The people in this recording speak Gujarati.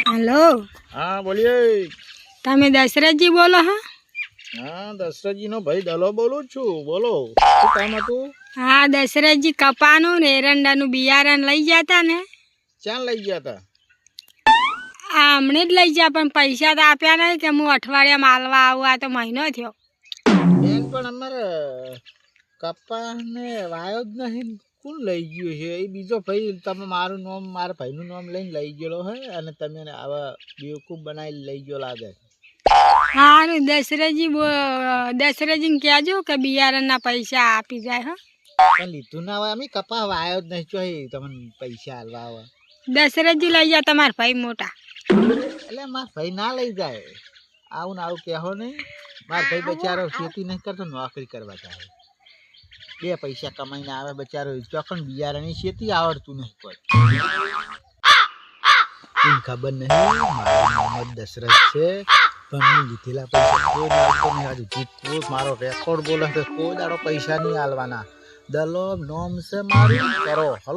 हेलो। हाँ बोलिए। તમે દશરથજી બોલો હા? हाँ दशरथजी नो भाई दलो बोलू छू। बोलो શું કામ હતું? હા દશરથજી કપાનું ને એરંડાનું બિયારણ લઈ જતા ને? ક્યાં લઈ ગયા હતા? આ હમણે જ લઈ ગયા પણ પૈસા તો આપ્યા નહીં કે હું અઠવાડિયામાં આલવા આવું. આ તો મહિનો થયો. બેન પણ અમારે કપા ને વાયો જ નહીં. કોણ લઈ ગયું છે? એ બીજો ભાઈ તમે મારું નામ મારા ભાઈનું નામ લઈને લઈ ગયેલો હે અને તમે આવા બેવકૂફ બનાવી લઈ ગયો લાગે. સારું દશરથજીને કહેજો કે બિયારણના પૈસા આપી જાય હા. પણ લીધું ના હોય. અમે કપા વાયો જ નહીં. ચોઈ તમને પૈસા હાલવા આવે? દશરથજી લઈ જાય તમારા ભાઈ મોટા. એટલે મારા ભાઈ ના લઈ જાય. આવું ને આવું કહેવો નહીં. મારા ભાઈ બચારો ખેતી નહીં કરતો, નોકરી કરવા જાય. બે પૈસા કમાઈને આવે બચારો. ચોકન બિયારણની ખેતી આવડતું નહીં કોઈ. એને ખબર નહીં મારું નામ દશરથ છે પણ હું લીધેલા પૈસા કોઈ આવતો નહીં. હજુ કોઈ મારો રેકોર્ડ બોલે કે કોઈ દાડો પૈસા નહીં આલવાના. દલો નોમ છે મારું કરો હલો.